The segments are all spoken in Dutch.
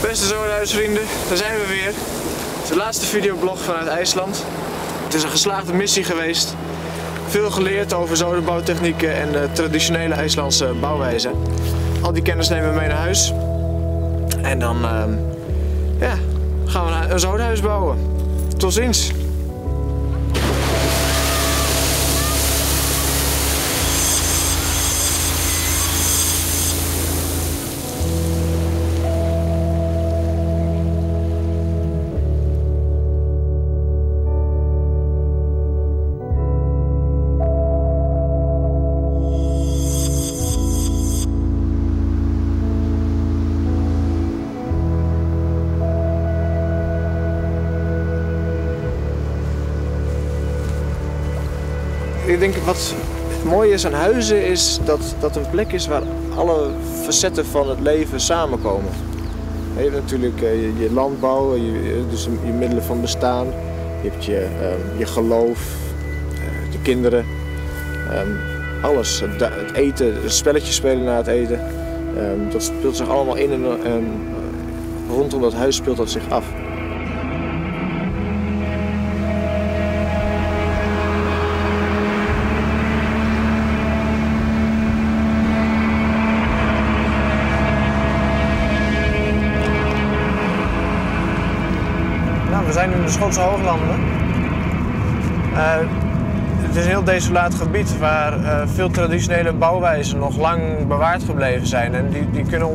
Beste zomerhuisvrienden, daar zijn we weer. Het is de laatste videoblog vanuit IJsland. Het is een geslaagde missie geweest. Veel geleerd over zodenbouwtechnieken en de traditionele IJslandse bouwwijze. Al die kennis nemen we mee naar huis. En dan gaan we een zodenhuis bouwen. Tot ziens! Ik denk wat mooi is aan huizen is dat dat een plek is waar alle facetten van het leven samenkomen. Je hebt natuurlijk je landbouw, dus je middelen van bestaan. Je hebt je geloof, de kinderen, alles. Het eten, spelletjes spelen na het eten. Dat speelt zich allemaal in en rondom dat huis speelt dat zich af. We zijn nu in de Schotse Hooglanden. Het is een heel desolaat gebied waar veel traditionele bouwwijzen nog lang bewaard gebleven zijn. En die kunnen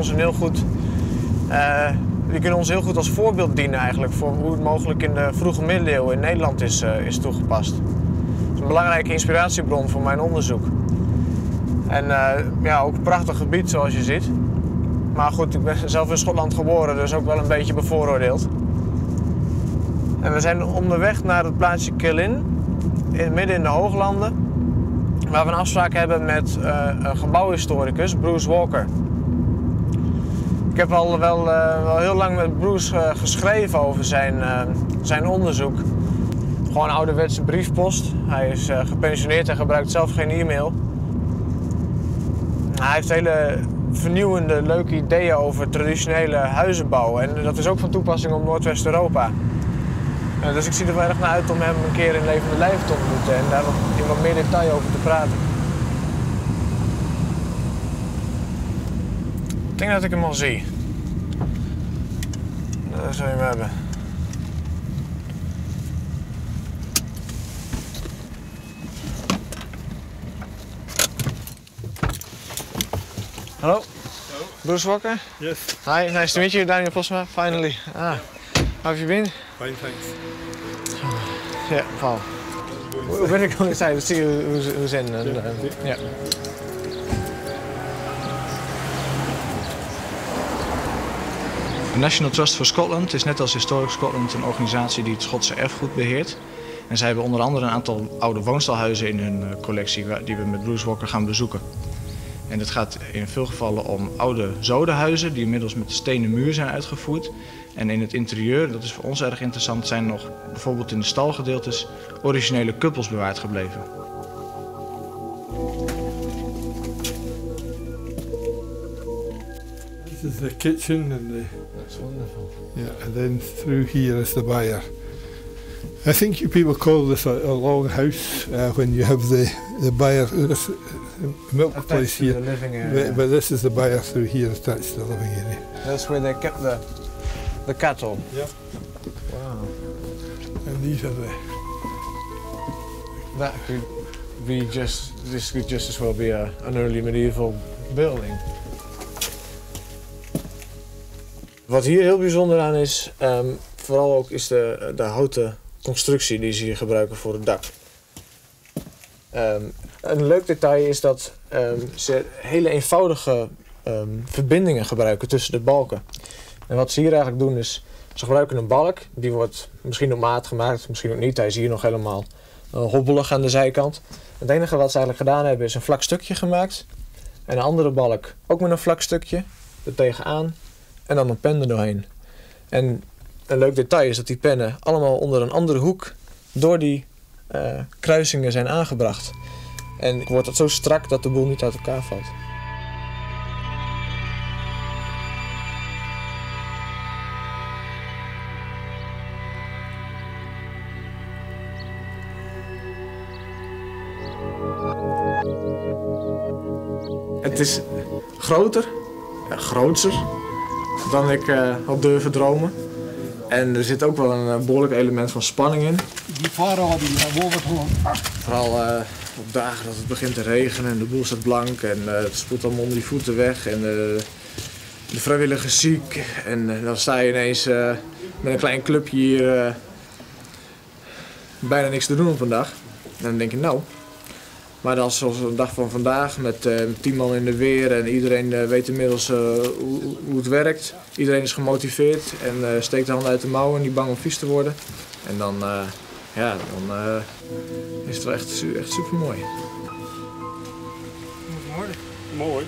ons heel goed als voorbeeld dienen eigenlijk voor hoe het mogelijk in de vroege middeleeuwen in Nederland is toegepast. Het is een belangrijke inspiratiebron voor mijn onderzoek. En ook een prachtig gebied zoals je ziet. Maar goed, ik ben zelf in Schotland geboren, dus ook wel een beetje bevooroordeeld. En we zijn onderweg naar het plaatsje Killin, midden in de Hooglanden, waar we een afspraak hebben met een gebouwhistoricus, Bruce Walker. Ik heb al wel heel lang met Bruce geschreven over zijn onderzoek. Gewoon ouderwetse briefpost. Hij is gepensioneerd en gebruikt zelf geen e-mail. Hij heeft hele vernieuwende, leuke ideeën over traditionele huizenbouw. En dat is ook van toepassing op Noordwest-Europa. Dus ik zie er wel erg naar uit om hem een keer in levende lijven te ontmoeten en daar in wat meer detail over te praten. Ik denk dat ik hem al zie. Daar zou je hem hebben. Hallo. Hello. Bruce Walker? Yes. Hi, nice to meet you, Daniel Posma, finally. How have you been? Fine, thanks. Yeah, Paul. We better go inside to see who's in. And, yeah. De National Trust for Scotland is net als Historic Scotland een organisatie die het Schotse erfgoed beheert. En zij hebben onder andere een aantal oude woonstalhuizen in hun collectie die we met Bruce Walker gaan bezoeken. En het gaat in veel gevallen om oude zodenhuizen die inmiddels met de stenen muur zijn uitgevoerd. En in het interieur, dat is voor ons erg interessant, zijn nog bijvoorbeeld in de stalgedeeltes originele kuppels bewaard gebleven. This is the kitchen and That's wonderful. yeah, and then through here is the byre. I think you people call this a long house when you have the byre. There's a milk place here, the living area. but this is the byre through here attached to the living area. That's where they kept the cattle. Yeah. Wow. And these are This could just as well be an early medieval building. Wat hier heel bijzonder aan is, vooral ook is de houten constructie die ze hier gebruiken voor het dak. Een leuk detail is dat ze hele eenvoudige verbindingen gebruiken tussen de balken. En wat ze hier eigenlijk doen is, ze gebruiken een balk, die wordt misschien op maat gemaakt, misschien ook niet. Hij is hier nog helemaal hobbelig aan de zijkant. Het enige wat ze eigenlijk gedaan hebben is een vlak stukje gemaakt. En een andere balk ook met een vlak stukje, er tegenaan en dan een pen er doorheen. En een leuk detail is dat die pennen allemaal onder een andere hoek door die kruisingen zijn aangebracht. En wordt het zo strak dat de boel niet uit elkaar valt. Het is groter, grootser dan ik had durven dromen. En er zit ook wel een behoorlijk element van spanning in. Die varen die wolven gewoon. Vooral op dagen dat het begint te regenen en de boel staat blank en het spoelt allemaal onder die voeten weg en de vrijwilligers ziek. En dan sta je ineens met een klein clubje hier bijna niks te doen op een dag. En dan denk je nou, maar dan zoals een dag van vandaag met 10 man in de weer en iedereen weet inmiddels hoe het werkt. Iedereen is gemotiveerd en steekt de handen uit de mouwen, niet bang om vies te worden. En dan, dan is het wel echt super mooi. Mooi.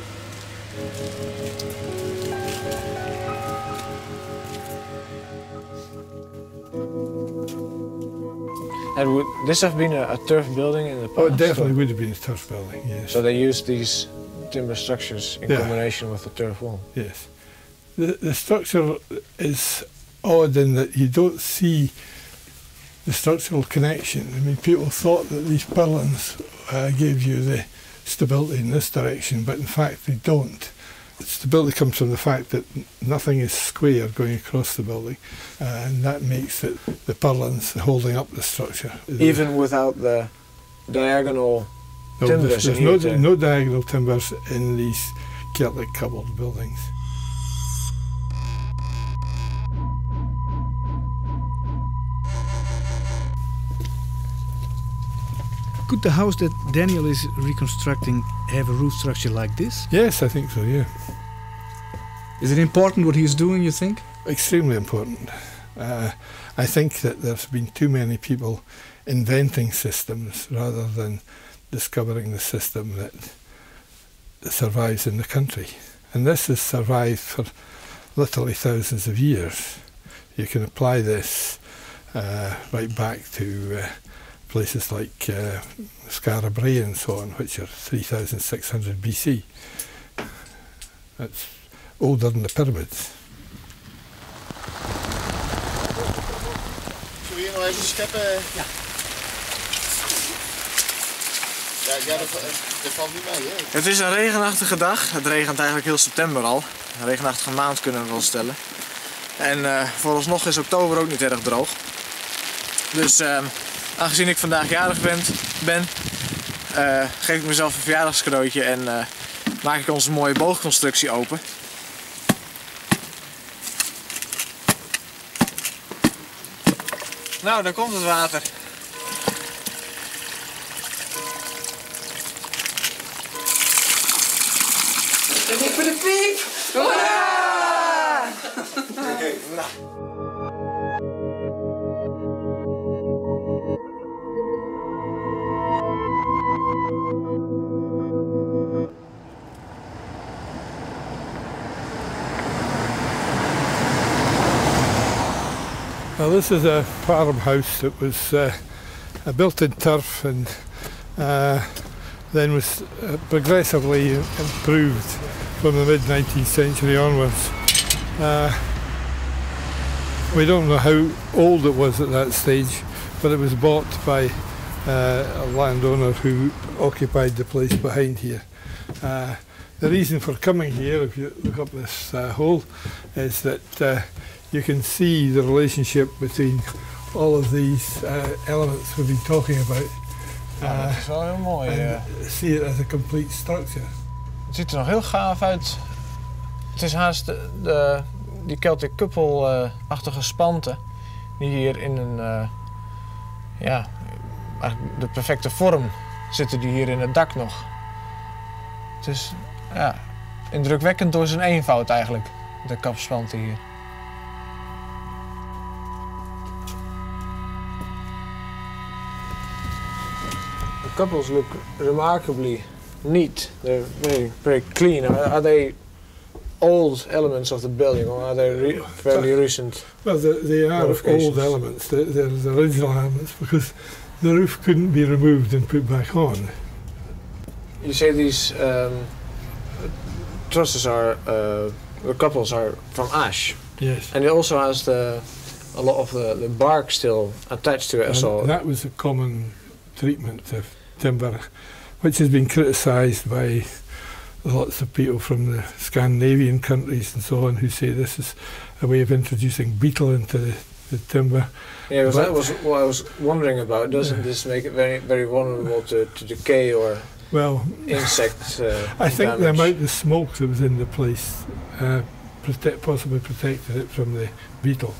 And would this have been a turf building in the past? Oh, it definitely would have been a turf building, yes. So they used these timber structures in combination with the turf wall? Yes. The structure is odd in that you don't see the structural connection. I mean, people thought that these purlins gave you the stability in this direction, but in fact they don't. Stability comes from the fact that nothing is square going across the building, and that makes it the purlins holding up the structure. Even without the diagonal timbers? There's no diagonal timbers in these Celtic cobbled buildings. Could the house that Daniel is reconstructing have a roof structure like this? Yes, I think so, yeah. Is it important what he's doing, you think? Extremely important. I think that there's been too many people inventing systems rather than discovering the system that survives in the country. And this has survived for literally thousands of years. You can apply this right back to places like Skara Brae and so on, which are 3,600 BC. That's older than the pyramids. Zullen we hier nog even scheppen? Ja. Ja, dat valt niet mee, hè? Het is een regenachtige dag. Het regent eigenlijk heel september al. Een regenachtige maand kunnen we wel stellen. En vooralsnog is oktober ook niet erg droog. Dus aangezien ik vandaag jarig ben geef ik mezelf een verjaardagscadeautje en maak ik onze mooie boogconstructie open. Nou, daar komt het water. En ik voor de piep! Hoera! Oké, nou. Well, this is a farmhouse that was built in turf and then was progressively improved from the mid-19th century onwards. We don't know how old it was at that stage, but it was bought by a landowner who occupied the place behind here. The reason for coming here, if you look up this hole, is that you can see the relationship between all of these elements we've been talking about. Dat is wel heel mooi. See it as a complete structure. Het ziet er nog heel gaaf uit. Het is haast die Celtic Couple-achtige spanten die hier in een, eigenlijk de perfecte vorm zitten die hier in het dak nog. Het is indrukwekkend door zijn eenvoud eigenlijk, de kapspanten hier. The couples look remarkably neat. They're very clean. Are they old elements of the building, or are they fairly recent? Well, they are old elements. They're the original elements because the roof couldn't be removed and put back on. You say these trusses are, the couples are from ash. Yes. And it also has a lot of the bark still attached to it. And So that was a common treatment of timber, which has been criticised by lots of people from the Scandinavian countries and so on who say this is a way of introducing beetle into the timber. Yeah, because that was what I was wondering about. Doesn't this make it very, very vulnerable to decay or insect I think damage? the amount of smoke that was in the place possibly protected it from the beetle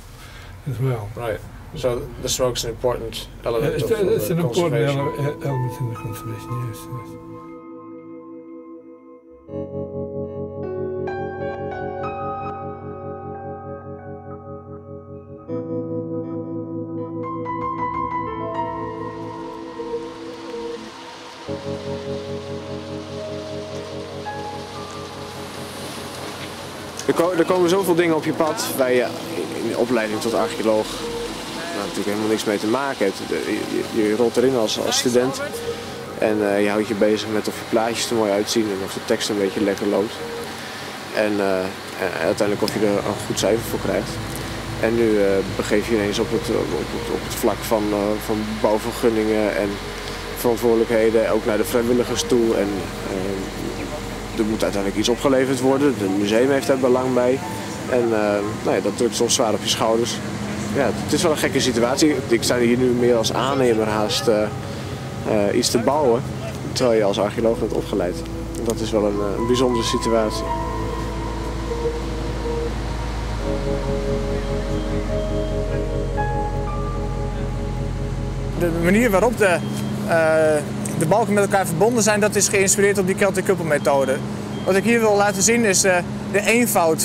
as well. Right. So the smoke's an important element It's of an the important conservation. element in the conservation, yes. Er komen zoveel dingen op je pad waar je in de opleiding tot archeoloog natuurlijk helemaal niks mee te maken heeft. Je rolt erin als student en je houdt je bezig met of je plaatjes er mooi uitzien en of de tekst een beetje lekker loopt. En uiteindelijk of je er een goed cijfer voor krijgt. En nu begeef je ineens op het vlak van bouwvergunningen en verantwoordelijkheden, ook naar de vrijwilligers toe. En er moet uiteindelijk iets opgeleverd worden. Het museum heeft daar belang bij. En dat drukt soms zwaar op je schouders. Ja, het is wel een gekke situatie. Ik sta hier nu meer als aannemer haast iets te bouwen, terwijl je als archeoloog bent opgeleid. En dat is wel een bijzondere situatie. De manier waarop de balken met elkaar verbonden zijn, dat is geïnspireerd op die Celtic Couple methode. Wat ik hier wil laten zien is de eenvoud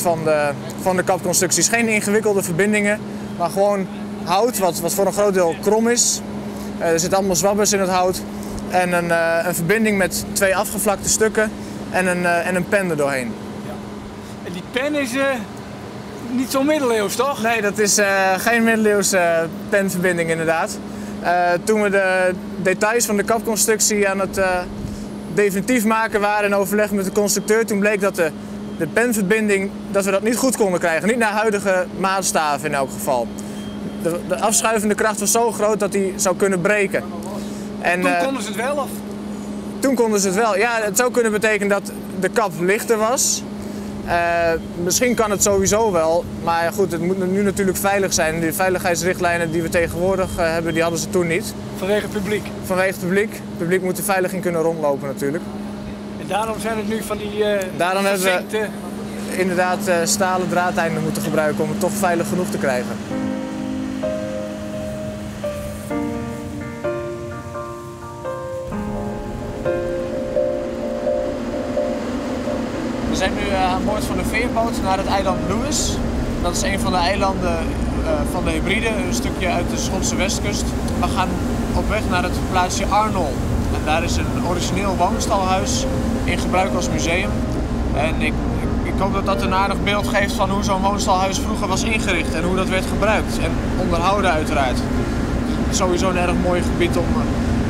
van de kapconstructies. Geen ingewikkelde verbindingen, maar gewoon hout wat voor een groot deel krom is. Er zitten allemaal zwabbers in het hout. En een verbinding met 2 afgevlakte stukken en een pen er doorheen. Ja. En die pen is niet zo middeleeuws, toch? Nee, dat is geen middeleeuwse penverbinding inderdaad. Toen we de details van de kapconstructie aan het definitief maken waren in overleg met de constructeur, toen bleek dat de penverbinding, dat we dat niet goed konden krijgen. Niet naar huidige maatstaven in elk geval. De afschuivende kracht was zo groot dat die zou kunnen breken. En, toen konden ze het wel, of? Toen konden ze het wel. Ja, het zou kunnen betekenen dat de kap lichter was. Misschien kan het sowieso wel, maar goed, het moet nu natuurlijk veilig zijn. De veiligheidsrichtlijnen die we tegenwoordig hebben, die hadden ze toen niet. Vanwege het publiek? Vanwege het publiek. Het publiek moet er veilig in kunnen rondlopen natuurlijk. En daarom zijn het nu van die daarom hebben we inderdaad stalen draadeinden moeten gebruiken om het toch veilig genoeg te krijgen. We zijn nu aan boord van de veerboot naar het eiland Lewis. Dat is een van de eilanden van de Hebriden, een stukje uit de Schotse westkust. We gaan op weg naar het plaatsje Arnol. En daar is een origineel woonstalhuis in gebruik als museum. En ik hoop dat dat een aardig beeld geeft van hoe zo'n woonstalhuis vroeger was ingericht en hoe dat werd gebruikt. En onderhouden uiteraard. Het is sowieso een erg mooi gebied om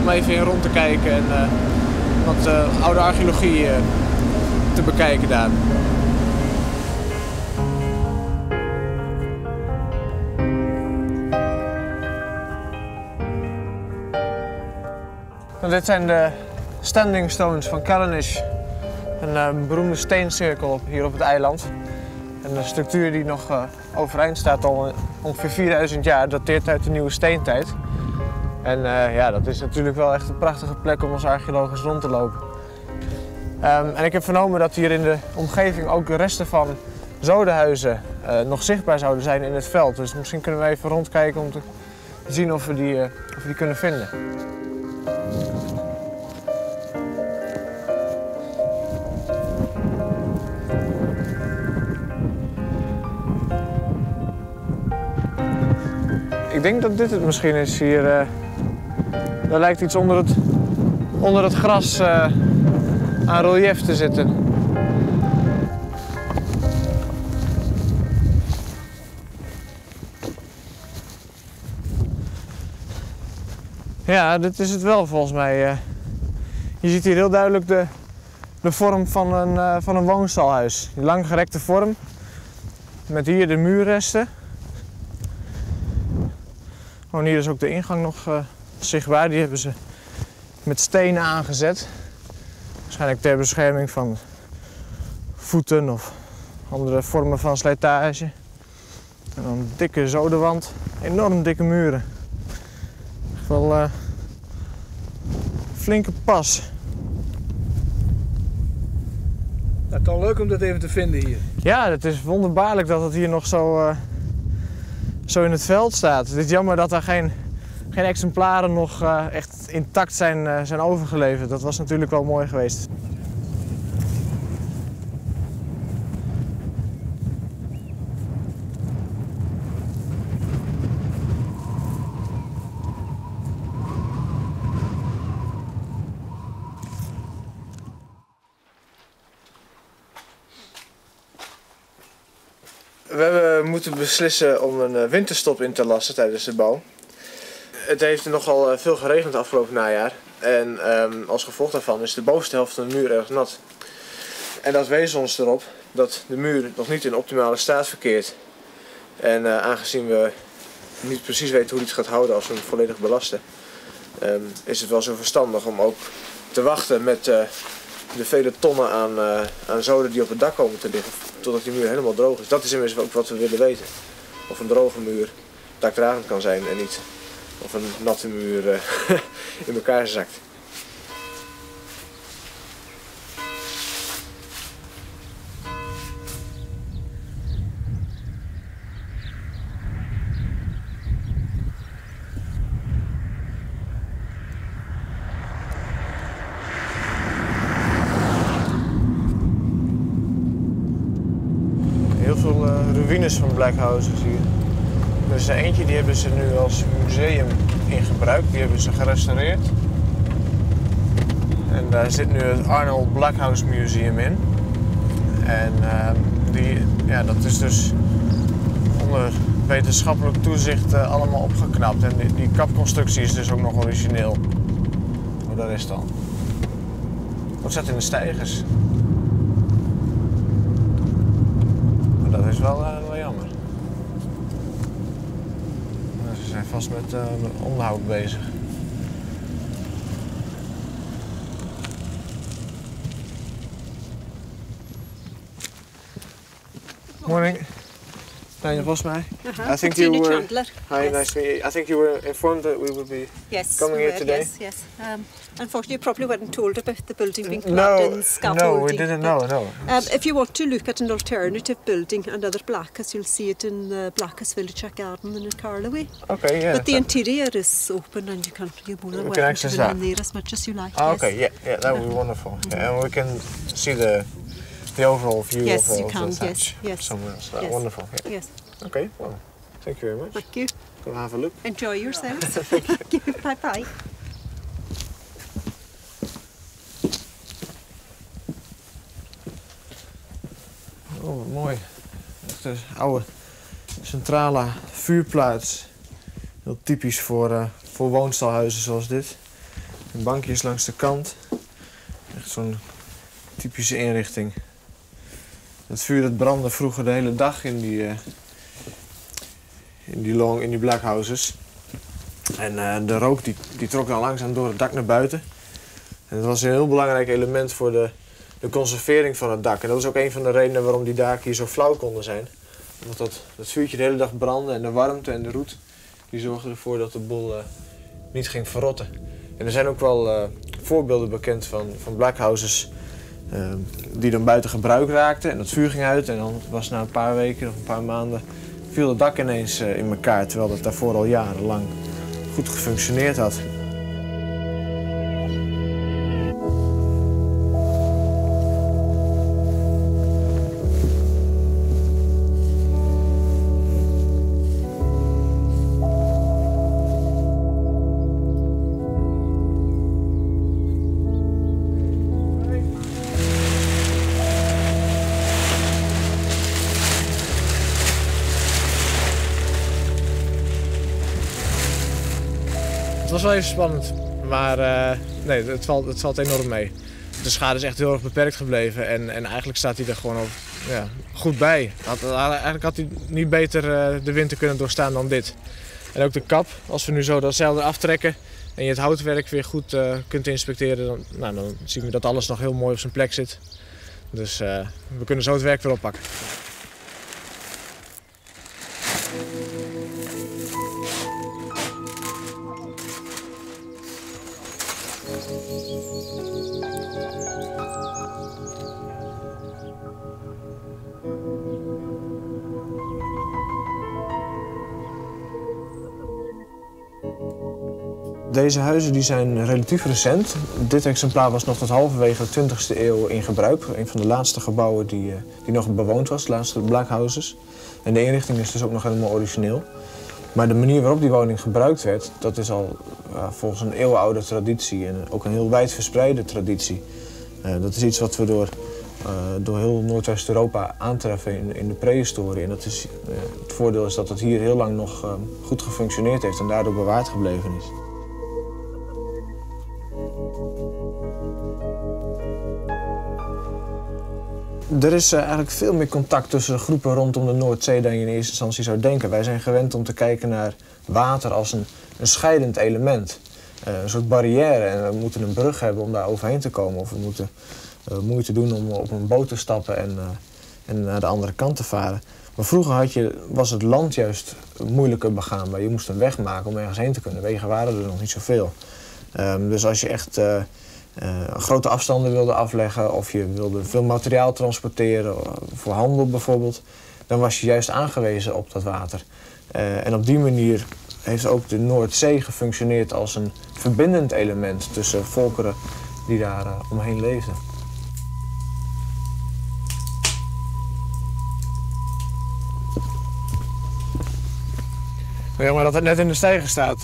even in rond te kijken en wat oude archeologie te bekijken daar. Nou, dit zijn de standing stones van Callanish, een beroemde steencirkel hier op het eiland. En de structuur die nog overeind staat al ongeveer 4000 jaar, dateert uit de nieuwe steentijd. En ja, dat is natuurlijk wel echt een prachtige plek om als archeoloog rond te lopen. En ik heb vernomen dat hier in de omgeving ook de resten van zodenhuizen nog zichtbaar zouden zijn in het veld. Dus misschien kunnen we even rondkijken om te zien of we die kunnen vinden. Ik denk dat dit het misschien is hier. Er lijkt iets onder het gras aan relief te zitten. Ja, dit is het wel volgens mij. Je ziet hier heel duidelijk de vorm van een woonstalhuis. Die langgerekte vorm. Met hier de muurresten. Oh, hier is ook de ingang nog zichtbaar. Die hebben ze met stenen aangezet. Waarschijnlijk ter bescherming van voeten of andere vormen van slijtage. En dan een dikke zodenwand, enorm dikke muren. Echt wel flinke pas. Het is toch leuk om dat even te vinden hier. Ja, het is wonderbaarlijk dat het hier nog zo in het veld staat. Het is jammer dat er geen exemplaren nog echt intact zijn overgeleverd. Dat was natuurlijk wel mooi geweest. We hebben moeten beslissen om een winterstop in te lassen tijdens de bouw. Het heeft nogal veel geregend afgelopen najaar. En als gevolg daarvan is de bovenste helft van de muur erg nat. En dat wees ons erop dat de muur nog niet in optimale staat verkeert. En aangezien we niet precies weten hoe die het gaat houden als we hem volledig belasten, is het wel zo verstandig om ook te wachten met de vele tonnen aan zoden die op het dak komen te liggen, totdat die muur helemaal droog is. Dat is immers ook wat we willen weten. Of een droge muur dakdragend kan zijn en niet of een natte muur in elkaar zakt. Heel veel ruïnes van Black Houses hier. Er is er eentje, die hebben ze nu als museum in gebruik. Die hebben ze gerestaureerd. En daar zit nu het Arnold Blackhouse Museum in. En dat is dus onder wetenschappelijk toezicht allemaal opgeknapt. En die kapconstructie is dus ook nog origineel. Oh, daar is het dan. Wat staat in de steigers? Dat is wel jammer. Ze zijn vast met onderhoud bezig. Morning. Daniel Bosma. I think you were. Chandler. Hi, yes. nice to meet you. I think you were informed that we would be coming here today. Yes. Unfortunately, you probably weren't told about the building being clad in scaffolding. No, we didn't know. No. If you want to look at an alternative building, another Blackhouse, you'll see it in the Blackhouse Village Garden in Carloway. Okay, yeah. But the interior is open, and you're more than welcome to go in there as much as you like. Oh, okay, yeah, that would be wonderful. Yeah, and we can see the overall view of the thatch somewhere else. Yes. Wonderful. Yeah. Yes. Okay, well, thank you very much. Thank you. Go have a look. Enjoy yourselves. Thank you. Bye-bye. Oh, wat mooi. Echt een oude centrale vuurplaats. Heel typisch voor woonstalhuizen zoals dit. En bankjes langs de kant. Echt zo'n typische inrichting. Het vuur dat brandde vroeger de hele dag in die Blackhouses. En de rook die trok dan langzaam door het dak naar buiten. En dat was een heel belangrijk element voor de conservering van het dak. En dat was ook een van de redenen waarom die daken hier zo flauw konden zijn. Omdat dat vuurtje de hele dag brandde en de warmte en de roet die zorgden ervoor dat de boel niet ging verrotten. En er zijn ook wel voorbeelden bekend van Blackhouses die dan buiten gebruik raakten en dat vuur ging uit en dan was na een paar weken of een paar maanden viel het dak ineens in elkaar, terwijl dat daarvoor al jarenlang goed gefunctioneerd had. Het was wel even spannend, maar nee, het valt enorm mee. De schade is echt heel erg beperkt gebleven en eigenlijk staat hij er gewoon goed bij. Eigenlijk had hij niet beter de winter kunnen doorstaan dan dit. En ook de kap, als we nu zo dat zeil eraf trekken en je het houtwerk weer goed kunt inspecteren, dan zien we dat alles nog heel mooi op zijn plek zit. Dus we kunnen zo het werk weer oppakken. Deze huizen die zijn relatief recent. Dit exemplaar was nog tot halverwege de 20e eeuw in gebruik. Een van de laatste gebouwen die nog bewoond was, de laatste black houses. En de inrichting is dus ook nog helemaal origineel. Maar de manier waarop die woning gebruikt werd, dat is al volgens een eeuwenoude traditie en ook een heel wijd verspreide traditie. Dat is iets wat we door heel Noordwest-Europa aantreffen in de prehistorie. En dat is, het voordeel is dat het hier heel lang nog goed gefunctioneerd heeft en daardoor bewaard gebleven is. Er is eigenlijk veel meer contact tussen de groepen rondom de Noordzee dan je in eerste instantie zou denken. Wij zijn gewend om te kijken naar water als een scheidend element. Een soort barrière en we moeten een brug hebben om daar overheen te komen. Of we moeten moeite doen om op een boot te stappen en naar de andere kant te varen. Maar vroeger was het land juist moeilijker begaanbaar. Je moest een weg maken om ergens heen te kunnen. Wegen waren er nog niet zoveel. Dus als je echt grote afstanden wilde afleggen of je wilde veel materiaal transporteren, voor handel bijvoorbeeld, dan was je juist aangewezen op dat water. En op die manier heeft ook de Noordzee gefunctioneerd als een verbindend element tussen volkeren die daar omheen leefden. Ja, maar dat het net in de steiger staat,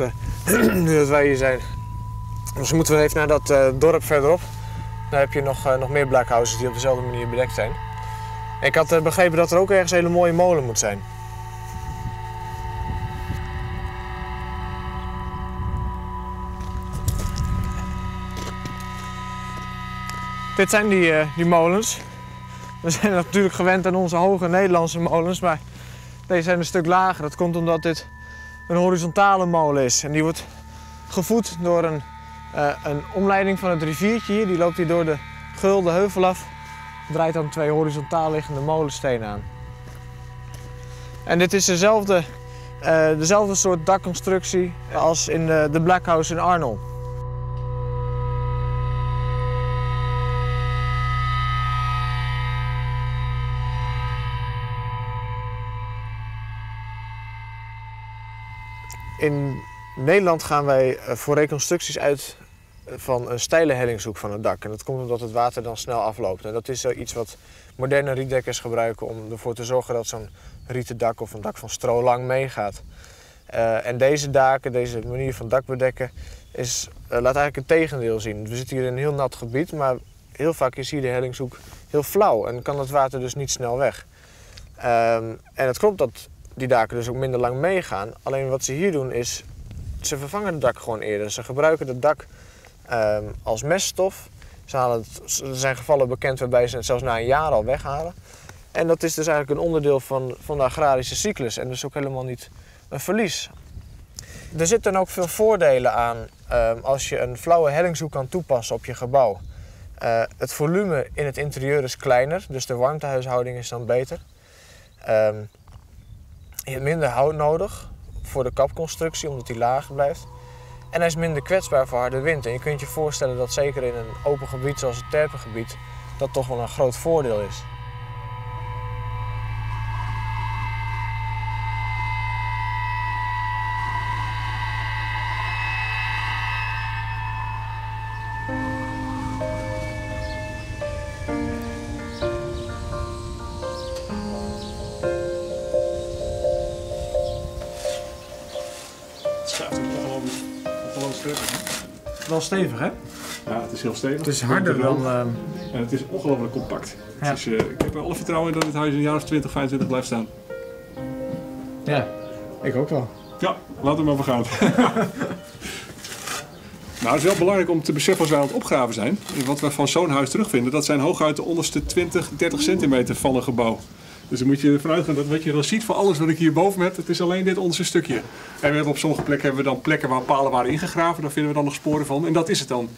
nu dat wij hier zijn. Dus moeten we even naar dat dorp verderop. Daar heb je nog meer black houses die op dezelfde manier bedekt zijn. En ik had begrepen dat er ook ergens een hele mooie molen moet zijn. Dit zijn die molens. We zijn natuurlijk gewend aan onze hoge Nederlandse molens, maar deze zijn een stuk lager. Dat komt omdat dit een horizontale molen is. En die wordt gevoed door een omleiding van het riviertje hier. Die loopt hier door de Gulde heuvel af. Draait dan 2 horizontaal liggende molenstenen aan. En dit is dezelfde soort dakconstructie als in de Black House in Arnhem. In Nederland gaan wij voor reconstructies uit van een steile hellingshoek van het dak. En dat komt omdat het water dan snel afloopt. En dat is iets wat moderne rietdekkers gebruiken om ervoor te zorgen dat zo'n rieten dak of een dak van stro lang meegaat. En deze daken, deze manier van dakbedekken, laat eigenlijk het tegendeel zien. We zitten hier in een heel nat gebied, maar heel vaak is hier de hellingshoek heel flauw en kan het water dus niet snel weg. En het klopt dat die daken dus ook minder lang meegaan. Alleen wat ze hier doen is, ze vervangen het dak gewoon eerder. Ze gebruiken het dak als meststof. Er zijn gevallen bekend waarbij ze het zelfs na een jaar al weghalen. En dat is dus eigenlijk een onderdeel van de agrarische cyclus en dus ook helemaal niet een verlies. Er zitten ook veel voordelen aan als je een flauwe hellingshoek kan toepassen op je gebouw. Het volume in het interieur is kleiner, dus de warmtehuishouding is dan beter. Je hebt minder hout nodig voor de kapconstructie, omdat die lager blijft. En hij is minder kwetsbaar voor harde wind. En je kunt je voorstellen dat zeker in een open gebied zoals het terpengebied dat toch wel een groot voordeel is. Wel stevig, hè? Ja, het is heel stevig. Het is harder dan... En het is ongelooflijk compact. Ja. Het is, ik heb er alle vertrouwen in dat dit huis een jaar of 20, 25 blijft staan. Ja, ik ook wel. Ja, laten we maar gaan. Nou, het is wel belangrijk om te beseffen als wij aan het opgraven zijn. Wat we van zo'n huis terugvinden, dat zijn hooguit de onderste 20, 30 centimeter van een gebouw. Dus dan moet je ervan uitgaan dat wat je dan ziet van alles wat ik hier boven heb, het is alleen dit onderste stukje. En we hebben op sommige plekken waar palen waren ingegraven, daar vinden we dan nog sporen van. En dat is het dan.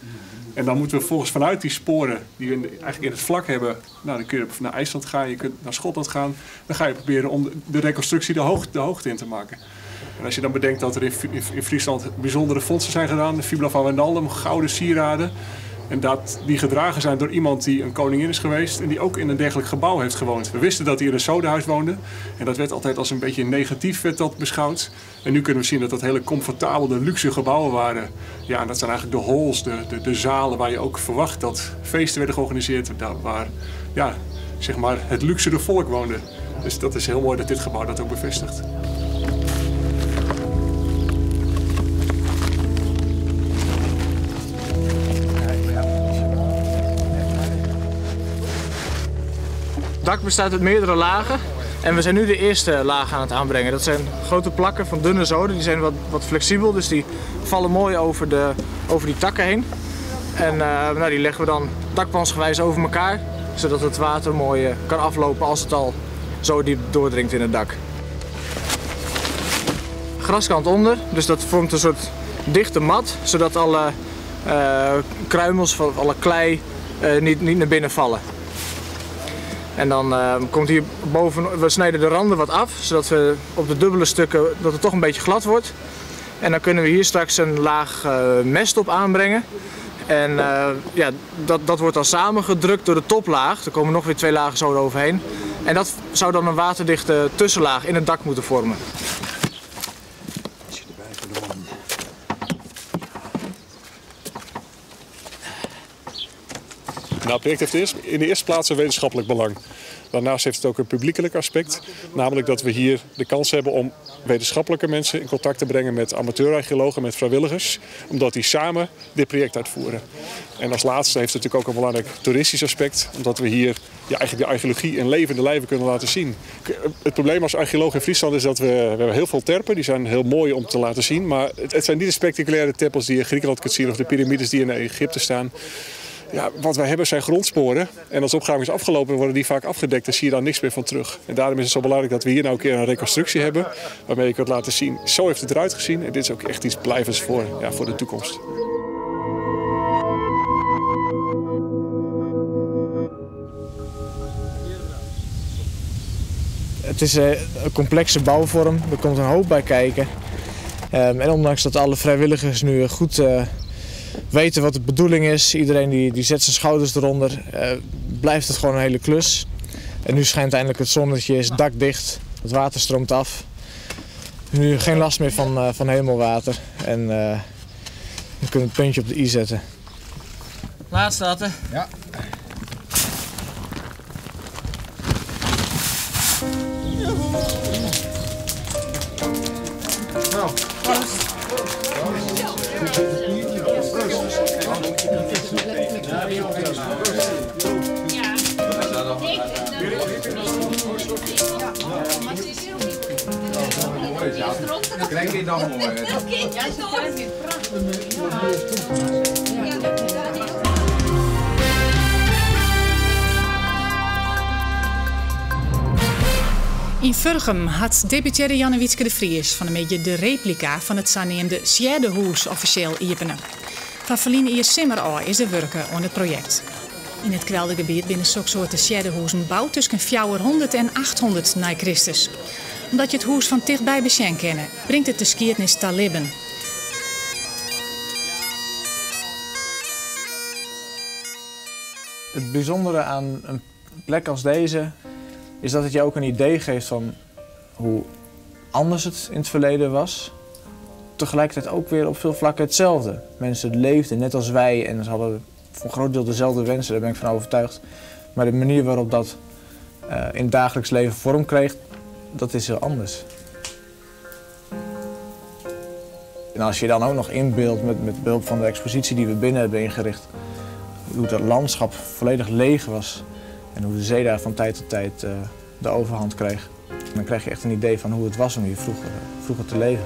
En dan moeten we volgens vanuit die sporen die we eigenlijk in het vlak hebben, nou, dan kun je naar IJsland gaan, je kunt naar Schotland gaan. Dan ga je proberen om de reconstructie de hoogte in te maken. En als je dan bedenkt dat er in Friesland bijzondere fondsen zijn gedaan, de Fibula van Wijnaldum, gouden sieraden. En dat die gedragen zijn door iemand die een koningin is geweest en die ook in een dergelijk gebouw heeft gewoond. We wisten dat hij in een sodahuis woonde en dat werd altijd als een beetje negatief werd dat beschouwd. En nu kunnen we zien dat dat hele comfortabele, luxe gebouwen waren. Ja, en dat zijn eigenlijk de halls, de zalen waar je ook verwacht dat feesten werden georganiseerd. Waar ja, zeg maar het luxere volk woonde. Dus dat is heel mooi dat dit gebouw dat ook bevestigt. Het dak bestaat uit meerdere lagen en we zijn nu de eerste laag aan het aanbrengen. Dat zijn grote plakken van dunne zoden, die zijn wat flexibel, dus die vallen mooi over die takken heen. En nou, die leggen we dan dakpansgewijs over elkaar, zodat het water mooi kan aflopen als het al zo diep doordringt in het dak. Graskant onder, dus dat vormt een soort dichte mat, zodat alle kruimels van alle klei niet naar binnen vallen. En dan komt hier boven, we snijden de randen wat af, zodat we op de dubbele stukken, dat het toch een beetje glad wordt. En dan kunnen we hier straks een laag mest op aanbrengen. En ja, dat wordt dan samengedrukt door de toplaag. Er komen nog weer 2 lagen zo eroverheen. En dat zou dan een waterdichte tussenlaag in het dak moeten vormen. Nou, het project heeft in de eerste plaats een wetenschappelijk belang. Daarnaast heeft het ook een publiekelijk aspect. Namelijk dat we hier de kans hebben om wetenschappelijke mensen in contact te brengen met amateurarcheologen, met vrijwilligers. Omdat die samen dit project uitvoeren. En als laatste heeft het natuurlijk ook een belangrijk toeristisch aspect. Omdat we hier ja, eigenlijk de archeologie in levende lijven kunnen laten zien. Het probleem als archeoloog in Friesland is dat we hebben heel veel terpen. Die zijn heel mooi om te laten zien. Maar het zijn niet de spectaculaire tempels die je in Griekenland kunt zien of de piramides die in Egypte staan. Ja, wat wij hebben zijn grondsporen. En als de opgraving is afgelopen worden die vaak afgedekt en zie je daar niks meer van terug. En daarom is het zo belangrijk dat we hier nou een keer een reconstructie hebben. Waarmee je kunt laten zien, zo heeft het eruit gezien. En dit is ook echt iets blijvends voor de toekomst. Het is een complexe bouwvorm, er komt een hoop bij kijken. En ondanks dat alle vrijwilligers nu goed weten wat de bedoeling is, iedereen die zet zijn schouders eronder, blijft het gewoon een hele klus. En nu schijnt eindelijk het zonnetje, is dakdicht, het water stroomt af. Nu geen last meer van hemelwater en we kunnen het puntje op de i zetten. Laat starten. Ja. Nou, krijg je dan mooi. In Vurgem had deputaire Janne Wietske de Vries van een beetje de replica van het zogenoemde Sjerdehoes officieel openen. Van verleden jaar simmer al is de werken aan het project. In het kweldergebied binnen zulke soorten Sjerdehoesen bouwd tussen 400 en 800 na Christus. Omdat je het hoes van dichtbij bekend kennen, brengt het de skiertnis te libben. Het bijzondere aan een plek als deze is dat het je ook een idee geeft van hoe anders het in het verleden was. Tegelijkertijd ook weer op veel vlakken hetzelfde. Mensen leefden net als wij en ze hadden voor een groot deel dezelfde wensen, daar ben ik van overtuigd. Maar de manier waarop dat in het dagelijks leven vorm kreeg, dat is heel anders. En als je dan ook nog inbeeldt met behulp van de expositie die we binnen hebben ingericht, hoe het landschap volledig leeg was en hoe de zee daar van tijd tot tijd de overhand kreeg, dan krijg je echt een idee van hoe het was om hier vroeger te leven.